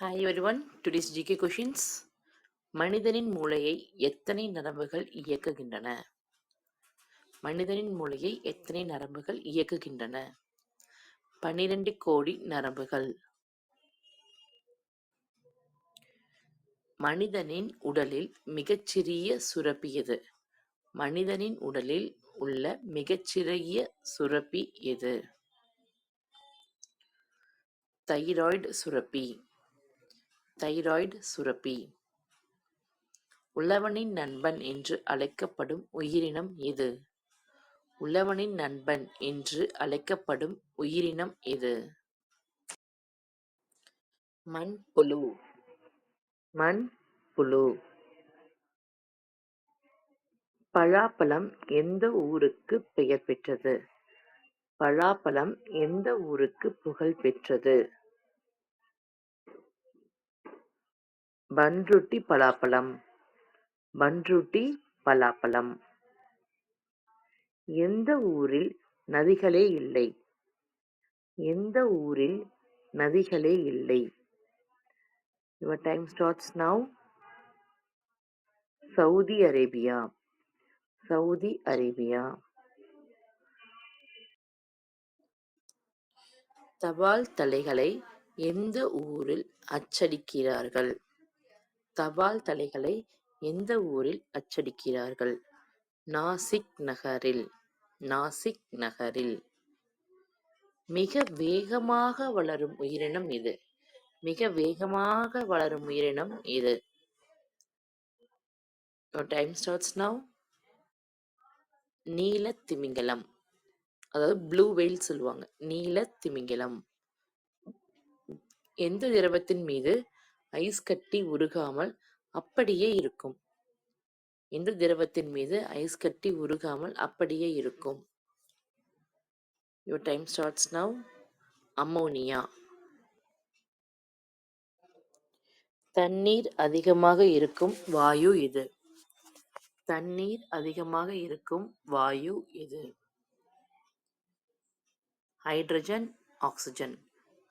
Hi everyone, today's GK questions. மனிதனின் மூளையை எத்தனை நரம்புகள் இயக்குகின்றன? மனிதனின் மூளையை எத்தனை நரம்புகள் இயக்குகின்றன? 12 கோடி நரம்புகள். மனிதனின் உடலில் மிகச்சிறிய சுரப்பி எது? மனிதனின் உடலில் உள்ள மிகச்சிறிய சுரப்பி எது? தைராய்டு சுரப்பி. தைராய்டு சுரப்பி. உழவனின் நண்பன் என்று அழைக்கப்படும் உயிரினம் எது? உழவனின் நண்பன் என்று அழைக்கப்படும் உயிரினம் எது? மண்புழு. மண்புழு. பலாப்பழம் எந்த ஊருக்கு பெயர் பெற்றது? பலாப்பழம் எந்த ஊருக்கு புகழ் பெற்றது? பன்ருட்டி பலாப்பழம். பன்ருட்டி பலாப்பழம். எந்த ஊரில் நதிகளே இல்லை? எந்த ஊரில் நதிகளே இல்லை? Your time starts now. Saudi Arabia. Saudi Arabia. தபால் தலைகளை எந்த ஊரில் அச்சடிக்கிறார்கள்? தபால் தலைகளை எந்த ஊரில் அச்சடிக்கிறார்கள்? நாசிக் நகரில். நாசிக் நகரில். மிக வேகமாக வளரும் உயிரினம் எது? மிக வேகமாக வளரும் உயிரினம் எது? Your time starts now. நீல திமிங்கலம். அதாவது ப்ளூ வெயில் சொல்லுவாங்க. நீல திமிங்கலம். எந்த திரவத்தின் மீது ஐஸ் கட்டி உருகாமல் அப்படியே இருக்கும்? எந்த திரவத்தின் மீது ஐஸ் கட்டி உருகாமல் அப்படியே இருக்கும்? Your time starts now. Ammonia. தண்ணீர் அதிகமாக இருக்கும் வாயு எது? தண்ணீர் அதிகமாக இருக்கும் வாயு எது? Hydrogen, oxygen.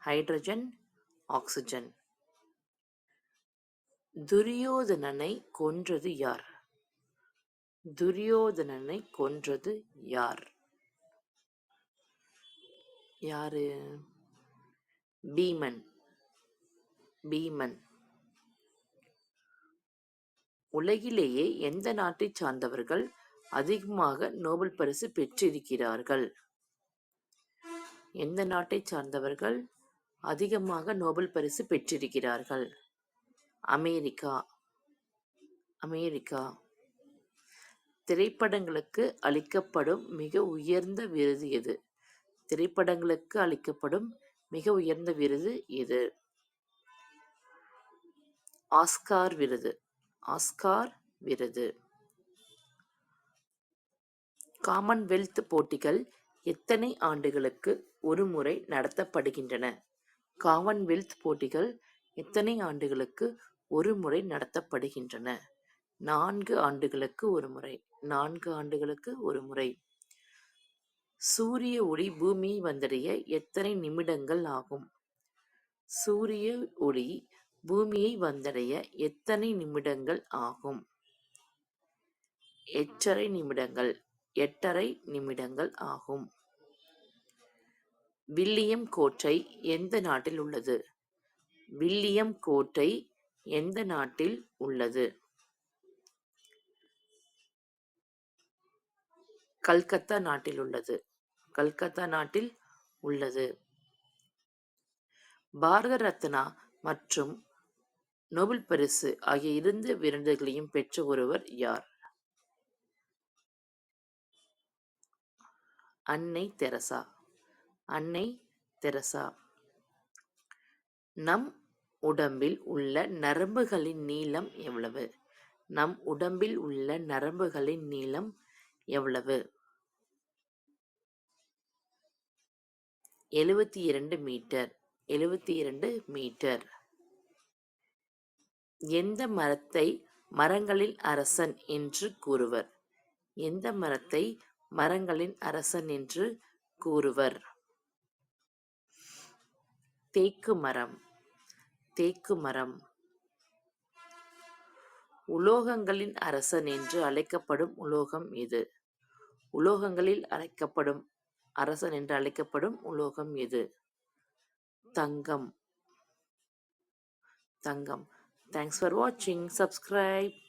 Hydrogen, oxygen. துரியோதனனை கொன்றது யார்? துரியோதனனை கொன்றது யார்? யாரு? பீமன். பீமன். உலகிலேயே எந்த நாட்டைச் சார்ந்தவர்கள் அதிகமாக நோபல் பரிசு பெற்றிருக்கிறார்கள்? எந்த நாட்டைச் சார்ந்தவர்கள் அதிகமாக நோபல் பரிசு பெற்றிருக்கிறார்கள்? அமெரிக்கா. அமெரிக்கா. திரைப்படங்களுக்கு அளிக்கப்படும் மிக உயர்ந்த விருது எது? திரைப்படங்களுக்கு அளிக்கப்படும் மிக உயர்ந்த விருது எது? ஆஸ்கார் விருது. ஆஸ்கார் விருது. காமன்வெல்த் போட்டிகள் எத்தனை ஆண்டுகளுக்கு ஒருமுறை நடத்தப்படுகின்றன? காமன்வெல்த் போட்டிகள் எத்தனை ஆண்டுகளுக்கு ஒருமுறை நடத்தப்படுகின்றன? 4 ஆண்டுகளுக்கு ஒருமுறை. 4 ஆண்டுகளுக்கு ஒருமுறை. சூரிய ஒளி பூமியை வந்தடைய எத்தனை நிமிடங்கள் ஆகும்? சூரிய ஒளி பூமியை வந்தடைய எத்தனை நிமிடங்கள் ஆகும்? 8.5 நிமிடங்கள். 8.5 நிமிடங்கள் ஆகும். வில்லியம் கோட்டை எந்த நாட்டில் உள்ளது? வில்லியம் கோட்டை எந்த நாட்டில் உள்ளது? கல்கத்தா நாட்டில் உள்ளது. கல்கத்தா நாட்டில் உள்ளது. பாரத ரத்னா மற்றும் நோபல் பரிசு ஆகிய 2 விருதுகளையும் பெற்ற ஒருவர் யார்? அன்னை தெரசா. அன்னை தெரசா. நம் உடம்பில் உள்ள நரம்புகளின் நீளம் எவ்வளவு? நம் உடம்பில் உள்ள நரம்புகளின் நீளம் எவ்வளவு? 72 மீட்டர். 72 மீட்டர். எந்த மரத்தை மரங்களின் அரசன் என்று கூறுவர்? எந்த மரத்தை மரங்களின் அரசன் என்று கூறுவர்? தேக்கு மரம். தேக்கு மரம். உலோகங்களின் அரசன் என்று அழைக்கப்படும் உலோகம் எது? உலோகங்களில் அரசன் என்று அழைக்கப்படும் உலோகம் எது? தங்கம். தங்கம். Thanks for watching. Subscribe.